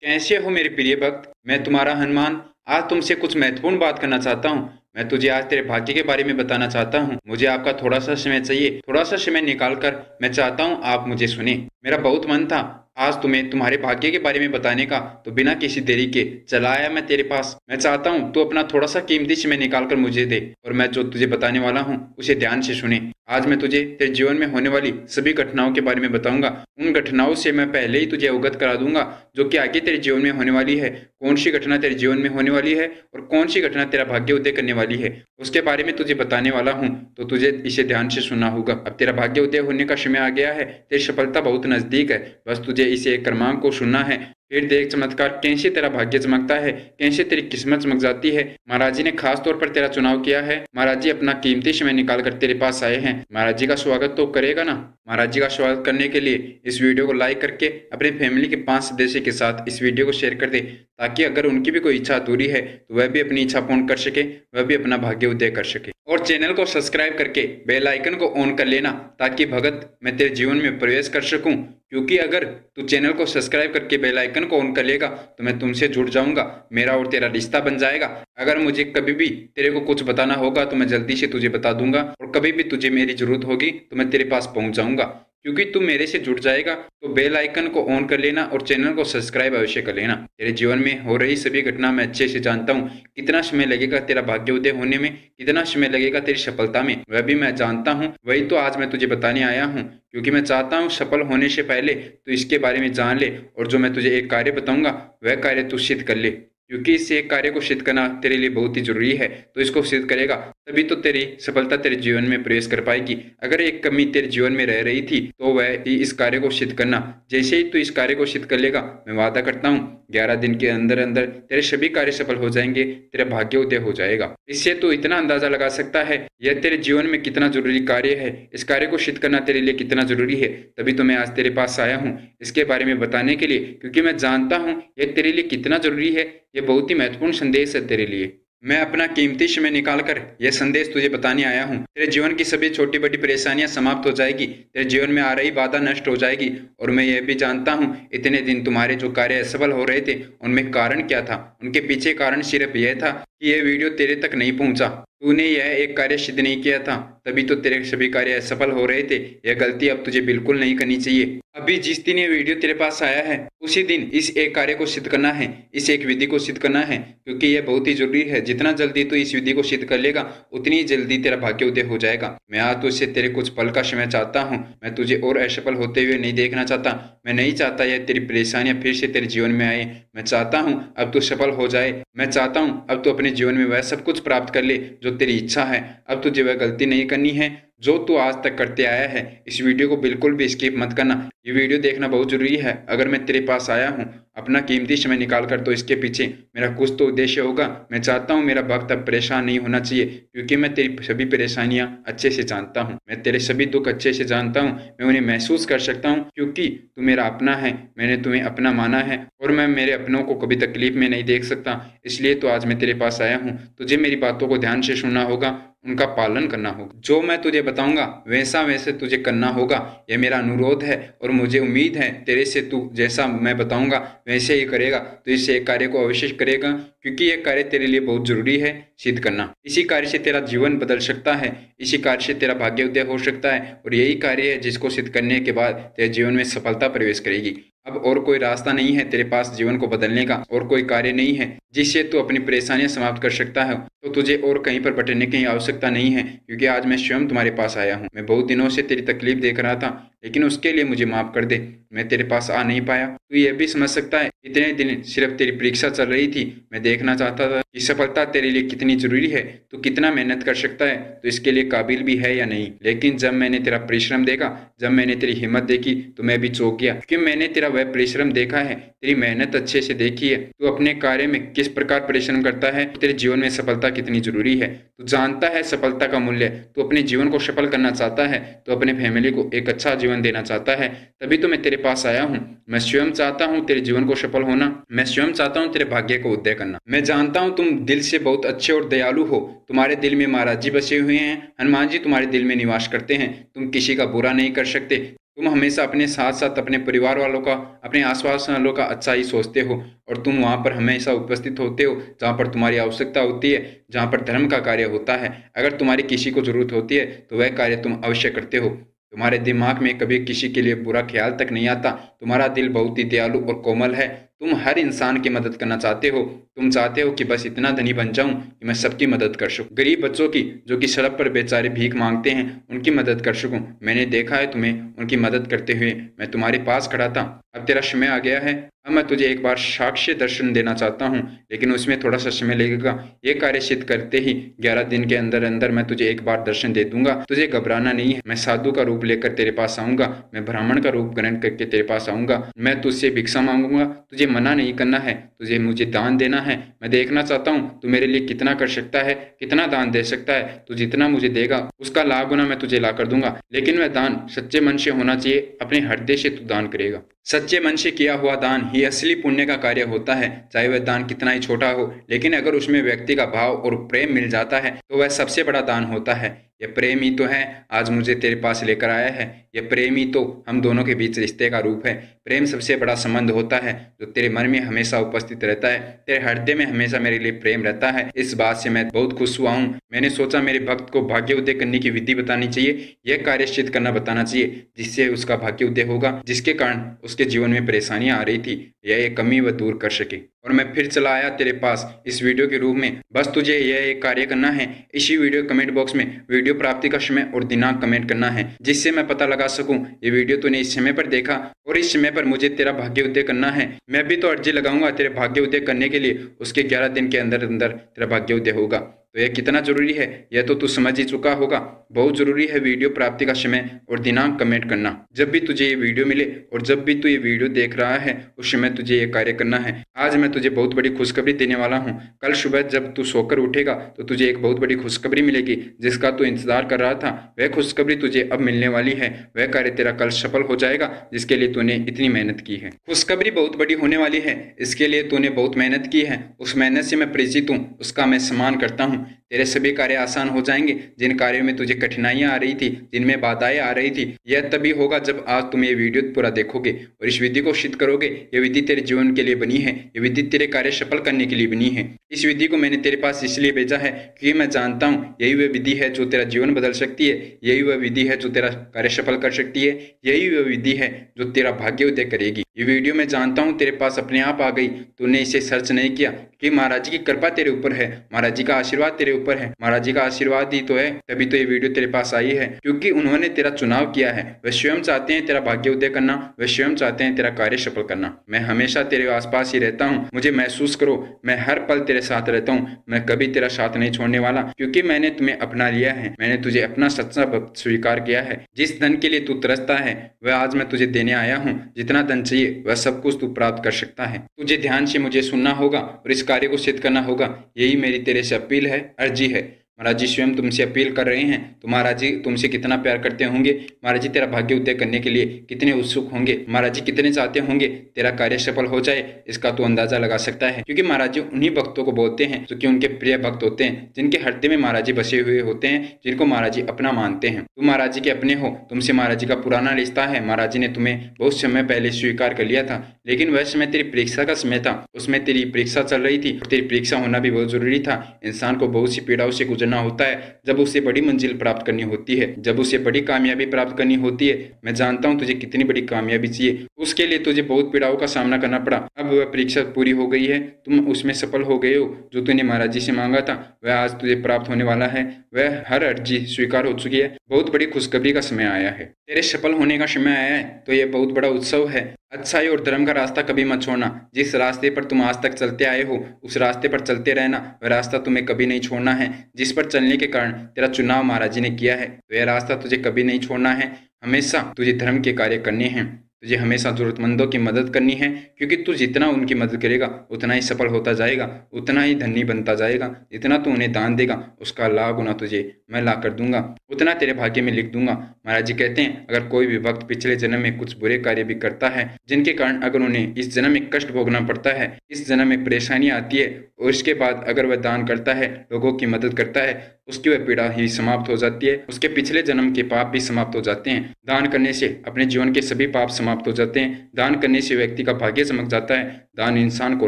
कैसे हो मेरे प्रिय भक्त। मैं तुम्हारा हनुमान आज तुमसे कुछ महत्वपूर्ण बात करना चाहता हूँ। मैं तुझे आज तेरे भाग्य के बारे में बताना चाहता हूँ। मुझे आपका थोड़ा सा समय चाहिए, थोड़ा सा समय निकाल कर मैं चाहता हूँ आप मुझे सुने। मेरा बहुत मन था आज तुम्हें तुम्हारे भाग्य के बारे में बताने का, तो बिना किसी देरी के चला आया मैं तेरे पास। मैं चाहता हूँ तू अपना थोड़ा सा कीमती समय निकाल कर मुझे दे और मैं जो तुझे बताने वाला हूँ उसे ध्यान से सुने। आज मैं तुझे तेरे जीवन में होने वाली सभी घटनाओं के बारे में बताऊंगा। उन घटनाओं से मैं पहले ही तुझे अवगत करा दूंगा जो कि आगे तेरे जीवन में होने वाली है। कौन सी घटना तेरे जीवन में होने वाली है और कौन सी घटना तेरा भाग्य उदय करने वाली है, उसके बारे में तुझे बताने वाला हूँ। तो तुझे इसे ध्यान से सुनना होगा। अब तेरा भाग्य उदय होने का समय आ गया है, तेरी सफलता बहुत नजदीक है। बस तुझे इसे एक क्रमांक को सुनना है, फिर देख चमत्कार कैसे तेरा भाग्य चमकता है, कैसे तेरी किस्मत चमक जाती है। महाराज जी ने खास तौर पर तेरा चुनाव किया है। महाराज जी अपना कीमती समय निकाल कर तेरे पास आए हैं। महाराज जी का स्वागत तो करेगा ना। महाराज जी का स्वागत करने के लिए इस वीडियो को लाइक करके अपनी फैमिली के 5 सदस्य के साथ इस वीडियो को शेयर कर दे, ताकि अगर उनकी भी कोई इच्छा अधूरी है तो वह भी अपनी इच्छा पूर्ण कर सके, वह भी अपना भाग्य उदय कर सके। और चैनल को सब्सक्राइब करके बेल आइकन को ऑन कर लेना, ताकि भगत मैं तेरे जीवन में प्रवेश कर सकूं। क्योंकि अगर तू चैनल को सब्सक्राइब करके बेल आइकन को ऑन कर लेगा तो मैं तुमसे जुड़ जाऊंगा, मेरा और तेरा रिश्ता बन जाएगा। अगर मुझे कभी भी तेरे को कुछ बताना होगा तो मैं जल्दी से तुझे बता दूंगा, और कभी भी तुझे मेरी जरूरत होगी तो मैं तेरे पास पहुंच जाऊंगा। क्योंकि तू मेरे से जुड़ जाएगा तो बेल आइकन को ऑन कर लेना और चैनल को सब्सक्राइब अवश्य कर लेना। तेरे जीवन में हो रही सभी घटना मैं अच्छे से जानता हूँ। कितना समय लगेगा तेरा भाग्य उदय होने में, कितना समय लगेगा तेरी सफलता में, वह भी मैं जानता हूँ। वही तो आज मैं तुझे बताने आया हूँ, क्योंकि मैं चाहता हूँ सफल होने से पहले तू इसके बारे में जान ले, और जो मैं तुझे एक कार्य बताऊंगा वह कार्य तू सिद्ध कर ले। क्योंकि इस एक कार्य को सिद्ध करना तेरे लिए बहुत ही जरूरी है। तो इसको सिद्ध करेगा तभी तो तेरी सफलता तेरे जीवन में प्रवेश कर पाएगी। अगर एक कमी तेरे जीवन में रह रही थी तो वह थी इस कार्य को सिद्ध करना। जैसे ही तू इस कार्य को सिद्ध कर लेगा, मैं वादा करता हूँ 11 दिन के अंदर अंदर तेरे सभी कार्य सफल हो जाएंगे, तेरा भाग्य उदय हो जाएगा। इससे तू इतना अंदाजा लगा सकता है यह तेरे जीवन में कितना जरूरी कार्य है, इस कार्य को सिद्ध करना तेरे लिए कितना जरूरी है। तभी तो मैं आज तेरे पास आया हूँ इसके बारे में बताने के लिए, क्योंकि मैं जानता हूँ यह तेरे लिए कितना जरूरी है। यह बहुत ही महत्वपूर्ण संदेश है तेरे लिए। मैं अपना कीमती समय निकाल कर यह संदेश तुझे बताने आया हूँ। तेरे जीवन की सभी छोटी बड़ी परेशानियां समाप्त हो जाएगी, तेरे जीवन में आ रही बाधा नष्ट हो जाएगी। और मैं यह भी जानता हूँ इतने दिन तुम्हारे जो कार्य असफल हो रहे थे उनमें कारण क्या था। उनके पीछे कारण सिर्फ यह था कि यह वीडियो तेरे तक नहीं पहुंचा। तूने यह एक कार्य सिद्ध नहीं किया था, तभी तो तेरे सभी कार्य असफल हो रहे थे। यह गलती अब तुझे बिल्कुल नहीं करनी चाहिए। अभी जिस दिन ये वीडियो तेरे पास आया है उसी दिन इस एक कार्य को सिद्ध करना है, इस एक विधि को सिद्ध करना है, क्योंकि यह बहुत ही जरूरी है। जितना जल्दी तू इस विधि को सिद्ध कर लेगा उतनी जल्दी तेरा भाग्य उदय हो जाएगा। मैं आज तुझसे तेरे कुछ पल का समय चाहता हूँ। मैं तुझे और असफल होते हुए नहीं देखना चाहता। मैं नहीं चाहता यह तेरी परेशानियां फिर से तेरे जीवन में आए। मैं चाहता हूँ अब तू सफल हो जाए। मैं चाहता हूँ अब तू अपने जीवन में वह सब कुछ प्राप्त कर ले जो तेरी इच्छा है। अब तुझे वह गलती नहीं करनी है जो तू आज तक करते आया है। इस वीडियो को बिल्कुल भी स्किप मत करना, ये वीडियो देखना बहुत जरूरी है। अगर मैं तेरे पास आया हूँ अपना कीमती समय निकाल कर, तो इसके पीछे मेरा कुछ तो उद्देश्य होगा। मैं चाहता हूँ मेरा भक्त अब परेशान नहीं होना चाहिए, क्योंकि मैं तेरी सभी परेशानियां अच्छे से जानता हूँ। मैं तेरे सभी दुख अच्छे से जानता हूँ, मैं उन्हें महसूस कर सकता हूँ, क्योंकि तू मेरा अपना है। मैंने तुम्हें अपना माना है और मैं मेरे अपनों को कभी तकलीफ में नहीं देख सकता। इसलिए तो आज मैं तेरे पास आया हूँ। तुझे मेरी बातों को ध्यान से सुनना होगा, उनका पालन करना होगा। जो मैं तुझे बताऊंगा वैसा वैसे तुझे करना होगा, यह मेरा अनुरोध है। और मुझे उम्मीद है तेरे से तू जैसा मैं बताऊंगा वैसे ही करेगा, तो इस एक कार्य को अवश्य करेगा, क्योंकि यह कार्य तेरे लिए बहुत जरूरी है सिद्ध करना। इसी कार्य से तेरा जीवन बदल सकता है, इसी कार्य से तेरा भाग्य उदय हो सकता है। और यही कार्य है जिसको सिद्ध करने के बाद तेरे जीवन में सफलता प्रवेश करेगी। अब और कोई रास्ता नहीं है तेरे पास जीवन को बदलने का, और कोई कार्य नहीं है जिससे तू अपनी परेशानियां समाप्त कर सकता है। तो तुझे और कहीं पर भटकने की आवश्यकता नहीं है, क्योंकि आज मैं स्वयं तुम्हारे पास आया हूँ। मैं बहुत दिनों से तेरी तकलीफ देख रहा था, लेकिन उसके लिए मुझे माफ कर दे। मैं तेरे पास आ नहीं पाया। तू यह भी समझ सकता है इतने दिन सिर्फ तेरी परीक्षा चल रही थी। मैं देखना चाहता था कि सफलता तेरे लिए कितनी जरूरी है, तू कितना मेहनत कर सकता है, तो इसके लिए काबिल भी है या नहीं। लेकिन जब मैंने तेरा परिश्रम देखा, जब मैंने तेरी हिम्मत देखी, तो मैं भी चौंक गया, क्योंकि मैंने तेरा वह परिश्रम देखा है, तेरी मेहनत अच्छे से देखी है। तू अपने कार्य में किस प्रकार परिश्रम करता है, तेरे जीवन में सफलता कितनी जरूरी है। तू जानता है सफलता का मूल्य। तू अपने जीवन को सफल करना चाहता है, तो अपने फैमिली को एक अच्छा जीवन देना चाहता है, तभी तो मैं तेरे पास आया हूँ। मैं स्वयं चाहता हूँ तेरे जीवन को सफल होना। मैं स्वयं चाहता हूँ तेरे भाग्य को उदय करना। मैं जानता हूँ तुम दिल से बहुत अच्छे और दयालु हो। तुम्हारे दिल में महाराज जी बसे हुए हैं, हनुमान जी तुम्हारे दिल में निवास करते हैं। तुम किसी का बुरा नहीं कर सकते। तुम हमेशा अपने साथ साथ अपने परिवार वालों का, अपने आसपास वालों का अच्छा ही सोचते हो और तुम वहाँ पर हमेशा उपस्थित होते हो जहाँ पर तुम्हारी आवश्यकता होती है, जहाँ पर धर्म का कार्य होता है। अगर तुम्हारी किसी को जरूरत होती है तो वह कार्य तुम अवश्य करते हो। तुम्हारे दिमाग में कभी किसी के लिए बुरा ख्याल तक नहीं आता। तुम्हारा दिल बहुत ही दयालु और कोमल है। तुम हर इंसान की मदद करना चाहते हो। तुम चाहते हो कि बस इतना धनी बन जाऊं कि मैं सबकी मदद कर सकूं। गरीब बच्चों की, जो कि सड़क पर बेचारे भीख मांगते हैं, उनकी मदद कर सकूं। मैंने देखा है तुम्हें उनकी मदद करते हुए। मैं तुम्हारे पास खड़ा था। अब तेरा समय आ गया है। अब मैं तुझे एक बार साक्ष्य दर्शन देना चाहता हूँ, लेकिन उसमें थोड़ा सा समय लगेगा। ये कार्य सिद्ध करते ही 11 दिन के अंदर अंदर मैं तुझे एक बार दर्शन दे दूंगा। तुझे घबराना नहीं है। मैं साधु का रूप लेकर तेरे पास आऊंगा। मैं ब्राह्मण का रूप ग्रहण करके तेरे पास आऊंगा। मैं तुझसे भिक्षा मांगूंगा। तुझे मना नहीं करना है। तुझे मुझे दान देना है। मैं देखना चाहता हूँ तू मेरे लिए कितना कर सकता है, कितना दान दे सकता है। तू जितना मुझे देगा उसका लाख गुना मैं तुझे ला कर दूंगा, लेकिन वह दान सच्चे मन से होना चाहिए। अपने हृदय से तू दान करेगा। सच्चे मन से किया हुआ दान ही असली पुण्य का कार्य होता है, चाहे वह दान कितना ही छोटा हो। लेकिन अगर उसमें व्यक्ति का भाव और प्रेम मिल जाता है तो वह सबसे बड़ा दान होता है। यह प्रेम ही तो है आज मुझे तेरे पास लेकर आया है। यह प्रेम ही तो हम दोनों के बीच रिश्ते का रूप है। प्रेम सबसे बड़ा संबंध होता है जो तेरे मन में हमेशा उपस्थित रहता है। तेरे हृदय में हमेशा मेरे लिए प्रेम रहता है। इस बात से मैं बहुत खुश हुआ हूँ। मैंने सोचा मेरे भक्त को भाग्य उदय करने की विधि बतानी चाहिए। यह कार्य सिद्ध करना बताना चाहिए जिससे उसका भाग्य उदय होगा, जिसके कारण उसके जीवन में परेशानियां आ रही थी, यह कमी वह दूर कर सके। और मैं फिर चला आया तेरे पास इस वीडियो के रूप में। बस तुझे यह एक कार्य करना है। इसी वीडियो कमेंट बॉक्स में वीडियो प्राप्ति का समय और दिनांक कमेंट करना है, जिससे मैं पता लगा सकूं ये वीडियो तूने इस समय पर देखा और इस समय पर मुझे तेरा भाग्य उदय करना है। मैं भी तो अर्जी लगाऊंगा तेरे भाग्य उदय करने के लिए। उसके 11 दिन के अंदर अंदर तेरा भाग्य उदय होगा। तो यह कितना जरूरी है यह तो तू समझ ही चुका होगा। बहुत जरूरी है वीडियो प्राप्ति का समय और दिनांक कमेंट करना। जब भी तुझे ये वीडियो मिले और जब भी तू ये वीडियो देख रहा है उस समय तुझे ये कार्य करना है। आज मैं तुझे बहुत बड़ी खुशखबरी देने वाला हूँ। कल सुबह जब तू सोकर उठेगा तो तुझे एक बहुत बड़ी खुशखबरी मिलेगी, जिसका तू इंतजार कर रहा था। वह खुशखबरी तुझे अब मिलने वाली है। वह कार्य तेरा कल सफल हो जाएगा जिसके लिए तूने इतनी मेहनत की है। खुशखबरी बहुत बड़ी होने वाली है, इसके लिए तूने बहुत मेहनत की है। उस मेहनत से मैं परिचित हूँ, उसका मैं सम्मान करता हूँ। तेरे सभी कार्य आसान हो जाएंगे। जिन कार्यों में तुझे कठिनाइयां आ रही थी, जिनमें बाधाएं आ रही थी, यह तभी होगा जब आज तुम ये वीडियो पूरा देखोगे और इस विधि को सिद्ध करोगे। ये विधि तेरे जीवन के लिए बनी है। ये विधि तेरे कार्य सफल करने के लिए बनी है। इस विधि को मैंने तेरे पास इसलिए भेजा है क्योंकि मैं जानता हूँ यही वह विधि है जो तेरा जीवन बदल सकती है। यही वह विधि है जो तेरा कार्य सफल कर सकती है। यही वह विधि है जो तेरा भाग्य उदय करेगी। ये वीडियो मैं जानता हूँ तेरे पास अपने आप आ गई। तूने इसे सर्च नहीं किया कि महाराज जी की कृपा तेरे ऊपर है, महाराज जी का आशीर्वाद तेरे ऊपर है। महाराज जी का आशीर्वाद ही तो है, तभी तो ये वीडियो तेरे पास आई है, क्योंकि उन्होंने तेरा चुनाव किया है। वे स्वयं चाहते हैं तेरा भाग्य उदय करना। वे स्वयं चाहते हैं तेरा कार्य सफल करना। मैं हमेशा तेरे आसपास ही रहता हूँ। मुझे महसूस करो, मैं हर पल तेरे साथ रहता हूँ। मैं कभी तेरा साथ नहीं छोड़ने वाला, क्योंकि मैंने तुम्हें अपना लिया है। मैंने तुझे अपना सच्चा भक्त स्वीकार किया है। जिस धन के लिए तू तरसता है वह आज मैं तुझे देने आया हूँ। जितना धन चाहिए वह सब कुछ तू प्राप्त कर सकता है। तुझे ध्यान से मुझे सुनना होगा और इस कार्य को सिद्ध करना होगा। यही मेरी तेरे से अपील है, अर्जी है। महाराज जी स्वयं तुमसे अपील कर रहे हैं तो महाराज जी तुमसे कितना प्यार करते होंगे। महाराज जी तेरा भाग्य उदय करने के लिए कितने उत्सुक होंगे। महाराज जी कितने चाहते होंगे तेरा कार्य सफल हो जाए। इसका तो अंदाजा लगा सकता है, क्योंकि महाराज जी उन्हीं भक्तों को बोलते हैं जो कि उनके प्रिय भक्त होते हैं, जिनके हृदय में महाराज जी बसे हुए होते हैं, जिनको महाराज जी अपना मानते हैं। तुम महाराज जी के अपने हो। तुमसे महाराज जी का पुराना रिश्ता है। महाराज जी ने तुम्हें बहुत समय पहले स्वीकार कर लिया था, लेकिन वह समय तेरी परीक्षा का समय था। उसमें तेरी परीक्षा चल रही थी और तेरी परीक्षा होना भी बहुत जरूरी था। इंसान को बहुत सी पीड़ाओं से गुजरना होता है जब उसे बड़ी मंजिल प्राप्त करनी होती है, जब उसे बड़ी कामयाबी प्राप्त करनी होती है। मैं जानता हूँ तुझे कितनी बड़ी कामयाबी चाहिए। उसके लिए तुझे बहुत पीड़ाओं का सामना करना पड़ा। अब वह परीक्षा पूरी हो गई है। तुम उसमें सफल हो गए हो। जो तूने महाराज जी से मांगा था वह आज तुझे प्राप्त होने वाला है। वह हर अर्जी स्वीकार हो चुकी है। बहुत बड़ी खुशखबरी का समय आया है। तेरे सफल होने का समय आया है तो यह बहुत बड़ा उत्सव है। अच्छाई और धर्म का रास्ता कभी मत छोड़ना। जिस रास्ते पर तुम आज तक चलते आए हो उस रास्ते पर चलते रहना। वह रास्ता तुम्हें कभी नहीं छोड़ना है। जिस पर चलने के कारण तेरा चुनाव महाराज जी ने किया है, वह रास्ता तुझे कभी नहीं छोड़ना है। हमेशा तुझे धर्म के कार्य करने हैं। तुझे हमेशा जरूरतमंदों की मदद करनी है, क्योंकि तू जितना उनकी मदद करेगा उतना ही सफल होता जाएगा, उतना ही धनी बनता जाएगा। जितना तू उन्हें दान देगा उसका लाभ गुना तुझे मैं ला कर दूंगा, उतना तेरे भाग्य में लिख दूंगा। महाराज जी कहते हैं अगर कोई भी भक्त पिछले जन्म में कुछ बुरे कार्य भी करता है, जिनके कारण अगर उन्हें इस जन्म में कष्ट भोगना पड़ता है, इस जन्म में परेशानी आती है, और इसके बाद अगर वह दान करता है, लोगों की मदद करता है, उसकी वह पीड़ा ही समाप्त हो जाती है, उसके पिछले जन्म के पाप भी समाप्त हो जाते हैं। दान करने से अपने जीवन के सभी पाप समाप्त हो जाते हैं। दान करने से व्यक्ति का भाग्य चमक जाता है। दान इंसान को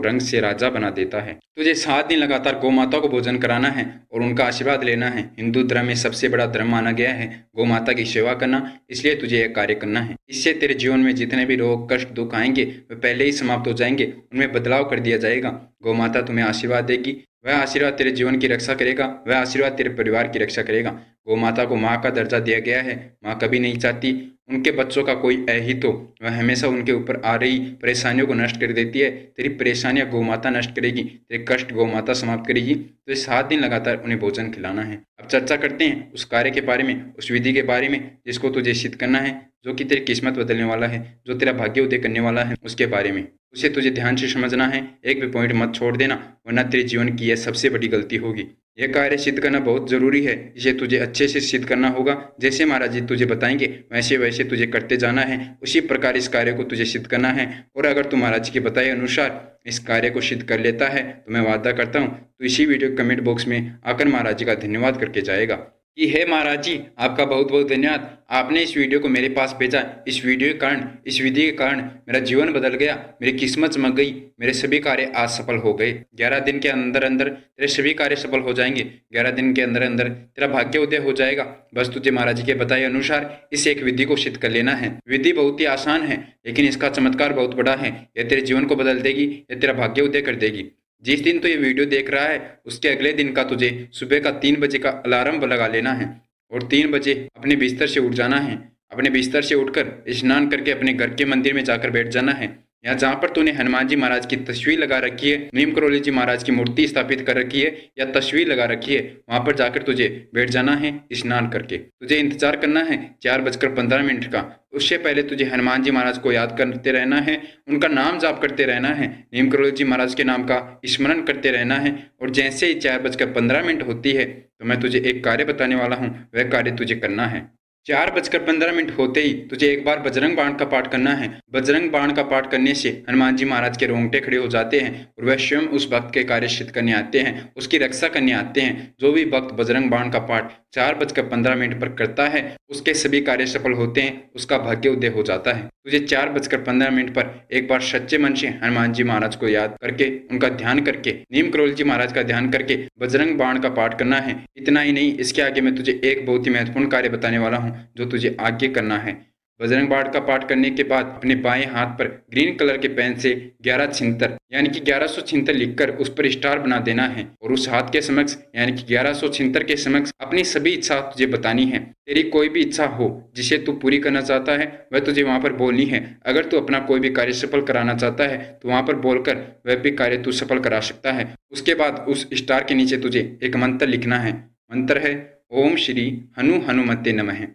रंग से राजा बना देता है। तुझे 7 दिन लगातार गौ माता को भोजन कराना है और उनका आशीर्वाद लेना है। हिंदू धर्म में सबसे बड़ा धर्म माना गया है गौ माता की सेवा करना, इसलिए तुझे यह कार्य करना है। इससे तेरे जीवन में जितने भी रोग कष्ट दुख आएंगे वे पहले ही समाप्त हो जाएंगे, उनमें बदलाव कर दिया जाएगा। गौ माता तुम्हें आशीर्वाद देगी, वह आशीर्वाद तेरे जीवन की रक्षा करेगा, वह आशीर्वाद तेरे परिवार की रक्षा करेगा। गौ माता को माँ का दर्जा दिया गया है। माँ कभी नहीं चाहती उनके बच्चों का कोई अहित हो, वह हमेशा उनके ऊपर आ रही परेशानियों को नष्ट कर देती है। तेरी परेशानियां गौ माता नष्ट करेगी, तेरे कष्ट गौ माता समाप्त करेगी। तो 7 दिन लगातार उन्हें भोजन खिलाना है। अब चर्चा करते हैं उस कार्य के बारे में, उस विधि के बारे में जिसको तुझे सिद्ध करना है, जो कि तेरी किस्मत बदलने वाला है, जो तेरा भाग्य उदय करने वाला है, उसके बारे में। उसे तुझे ध्यान से समझना है, एक भी पॉइंट मत छोड़ देना, वरना तेरे जीवन की यह सबसे बड़ी गलती होगी। यह कार्य सिद्ध करना बहुत जरूरी है। इसे तुझे अच्छे से सिद्ध करना होगा। जैसे महाराज जी तुझे बताएंगे वैसे वैसे तुझे करते जाना है, उसी प्रकार इस कार्य को तुझे सिद्ध करना है। और अगर तू महाराज जी के बताए अनुसार इस कार्य को सिद्ध कर लेता है तो मैं वादा करता हूँ तो इसी वीडियो कमेंट बॉक्स में आकर महाराज जी का धन्यवाद करके जाएगा कि हे महाराज जी, आपका बहुत बहुत धन्यवाद, आपने इस वीडियो को मेरे पास भेजा। इस वीडियो के कारण, इस विधि के कारण मेरा जीवन बदल गया, मेरी किस्मत चमक गई, मेरे सभी कार्य आज सफल हो गए। 11 दिन के अंदर अंदर तेरे सभी कार्य सफल हो जाएंगे। 11 दिन के अंदर अंदर तेरा भाग्य उदय हो जाएगा। बस तुझे महाराज जी के बताए अनुसार इस एक विधि को सिद्ध कर लेना है। विधि बहुत ही आसान है, लेकिन इसका चमत्कार बहुत बड़ा है। यह तेरे जीवन को बदल देगी, यह तेरा भाग्य उदय कर देगी। जिस दिन तो ये वीडियो देख रहा है उसके अगले दिन का तुझे सुबह का 3 बजे का अलार्म लगा लेना है और 3 बजे अपने बिस्तर से उठ जाना है। अपने बिस्तर से उठकर स्नान करके अपने घर के मंदिर में जाकर बैठ जाना है। यहाँ जहाँ पर तूने हनुमान जी महाराज की तस्वीर लगा रखी है, नीम करोली जी महाराज की मूर्ति स्थापित कर रखी है या तस्वीर लगा रखी है, वहां पर जाकर तुझे बैठ जाना है स्नान करके। तुझे इंतजार करना है 4:15 का। उससे पहले तुझे हनुमान जी महाराज को याद करते रहना है, उनका नाम जाप करते रहना है, नीम करोली जी महाराज के नाम का स्मरण करते रहना है। और जैसे ही 4:15 होती है तो मैं तुझे एक कार्य बताने वाला हूँ, वह कार्य तुझे करना है। 4:15 होते ही तुझे एक बार बजरंग बाण का पाठ करना है। बजरंग बाण का पाठ करने से हनुमान जी महाराज के रोंगटे खड़े हो जाते हैं और वह स्वयं उस भक्त के कार्य सिद्ध करने आते हैं, उसकी रक्षा करने आते हैं। जो भी भक्त बजरंग बाण का पाठ 4:15 पर करता है उसके सभी कार्य सफल होते हैं, उसका भाग्य उदय हो जाता है। तुझे 4:15 पर एक बार सच्चे मन से हनुमान जी महाराज को याद करके, उनका ध्यान करके, नीम करोली जी महाराज का ध्यान करके बजरंग बाण का पाठ करना है। इतना ही नहीं, इसके आगे मैं तुझे एक बहुत ही महत्वपूर्ण कार्य बताने वाला हूँ जो तुझे आगे करना है। बजरंग बाण का पाठ करने के बाद अपने बाएं हाथ पर ग्रीन कलर के पेन से 11 छिंतर यानी कि 1100 छिंतर लिखकर उस पर स्टार बना देना है और उस हाथ के समक्ष यानी कि 1100 छिंतर के समक्ष अपनी सभी इच्छा तुझे बतानी है। तेरी कोई भी इच्छा हो जिसे तू पूरी करना चाहता है वह तुझे वहां पर बोलनी है। अगर तू अपना कोई भी कार्य सफल कराना चाहता है तो वहां पर बोलकर वह भी कार्य तू सफल करा सकता है। उसके बाद उस स्टार के नीचे तुझे एक मंत्र लिखना है। मंत्र है ओम श्री हनुमते नमः।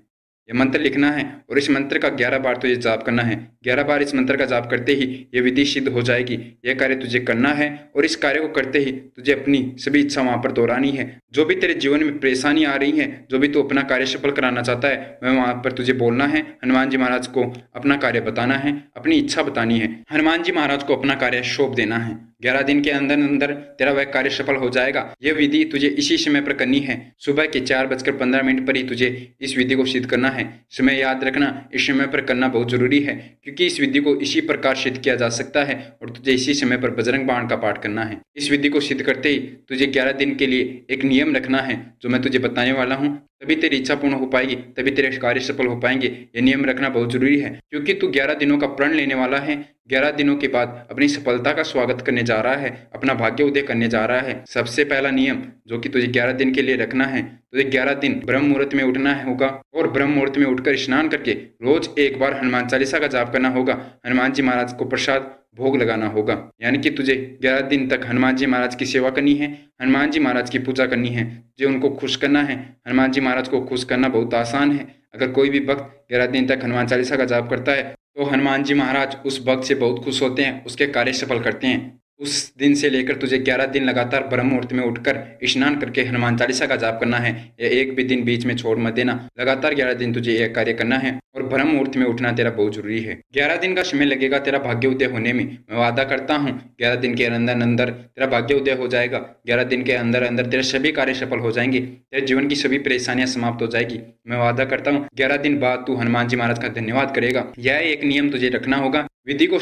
यह मंत्र लिखना है और इस मंत्र का 11 बार तुझे जाप करना है। 11 बार इस मंत्र का जाप करते ही यह विधि सिद्ध हो जाएगी। यह कार्य तुझे करना है और इस कार्य को करते ही तुझे अपनी सभी इच्छा वहां पर दोहरानी है। जो भी तेरे जीवन में परेशानी आ रही है, जो भी तू अपना कार्य सफल कराना चाहता है, वह वहां पर तुझे बोलना है। हनुमान जी महाराज को अपना कार्य बताना है, अपनी इच्छा बतानी है। हनुमान जी महाराज को अपना कार्य सौंप देना है। 11 दिन के अंदर अंदर तेरा वह कार्य सफल हो जाएगा। यह विधि तुझे इसी समय पर करनी है। सुबह के 4:15 पर ही तुझे इस विधि को सिद्ध करना है। समय याद रखना, इस समय पर करना बहुत जरूरी है क्योंकि इस विधि को इसी प्रकार सिद्ध किया जा सकता है और तुझे इसी समय पर बजरंग बाण का पाठ करना है। इस विधि को सिद्ध करते ही तुझे 11 दिन के लिए एक नियम रखना है जो मैं तुझे बताने वाला हूँ। तभी तेरी इच्छा पूर्ण हो पाएगी, तभी तेरे कार्य सफल हो पाएंगे। ये नियम रखना बहुत जरूरी है क्योंकि तू 11 दिनों का प्रण लेने वाला है। 11 दिनों के बाद अपनी सफलता का स्वागत करने जा रहा है, अपना भाग्य उदय करने जा रहा है। सबसे पहला नियम जो कि तुझे 11 दिन के लिए रखना है, तुझे 11 दिन ब्रह्म मुहूर्त में उठना होगा और ब्रह्म मुहूर्त में उठकर स्नान करके रोज एक बार हनुमान चालीसा का जाप करना होगा। हनुमान जी महाराज को प्रसाद भोग लगाना होगा, यानी कि तुझे 11 दिन तक हनुमान जी महाराज की सेवा करनी है, हनुमान जी महाराज की पूजा करनी है, जो उनको खुश करना है। हनुमान जी महाराज को खुश करना बहुत आसान है। अगर कोई भी भक्त 11 दिन तक हनुमान चालीसा का जाप करता है तो हनुमान जी महाराज उस भक्त से बहुत खुश होते हैं, उसके कार्य सफल करते हैं। उस दिन से लेकर तुझे 11 दिन लगातार ब्रह्म मुहूर्त में उठकर स्नान करके हनुमान चालीसा का जाप करना है। यह एक भी दिन बीच में छोड़ मत देना। लगातार 11 दिन तुझे यह कार्य करना है और ब्रह्म मुहूर्त में उठना तेरा बहुत जरूरी है। 11 दिन का समय लगेगा तेरा भाग्य उदय होने में। मैं वादा करता हूँ 11 दिन के अंदर अंदर तेरा भाग्य उदय हो जाएगा। 11 दिन के अंदर अंदर तेरे सभी कार्य सफल हो जाएंगे। तेरे जीवन की सभी परेशानियां समाप्त हो जाएगी। मैं वादा करता हूँ 11 दिन बाद तू हनुमान जी महाराज का धन्यवाद करेगा। यह एक नियम तुझे रखना होगा। विधि को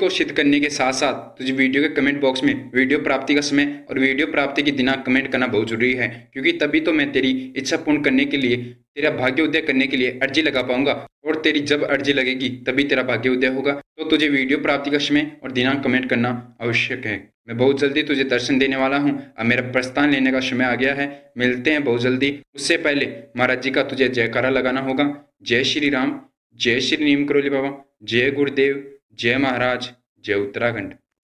सिद्ध करने के साथ साथ तुझे वीडियो के कमेंट बॉक्स में वीडियो प्राप्ति का समय और वीडियो प्राप्ति की दिनांक कमेंट करना बहुत जरूरी है, क्योंकि तभी तो मैं तेरी इच्छा पूर्ण करने के लिए, तेरा भाग्य उदय करने के लिए अर्जी लगा पाऊंगा। और तेरी जब अर्जी लगेगी तभी तेरा भाग्य उदय होगा। तो तुझे वीडियो प्राप्ति का समय और दिनांक कमेंट करना आवश्यक है। मैं बहुत जल्दी तुझे दर्शन देने वाला हूँ। अब मेरा प्रस्थान लेने का समय आ गया है। मिलते हैं बहुत जल्दी। उससे पहले महाराज जी का तुझे जयकारा लगाना होगा। जय श्री राम, जय श्री नीम करोली बाबा, जय गुरुदेव, जय महाराज, जय उत्तराखंड।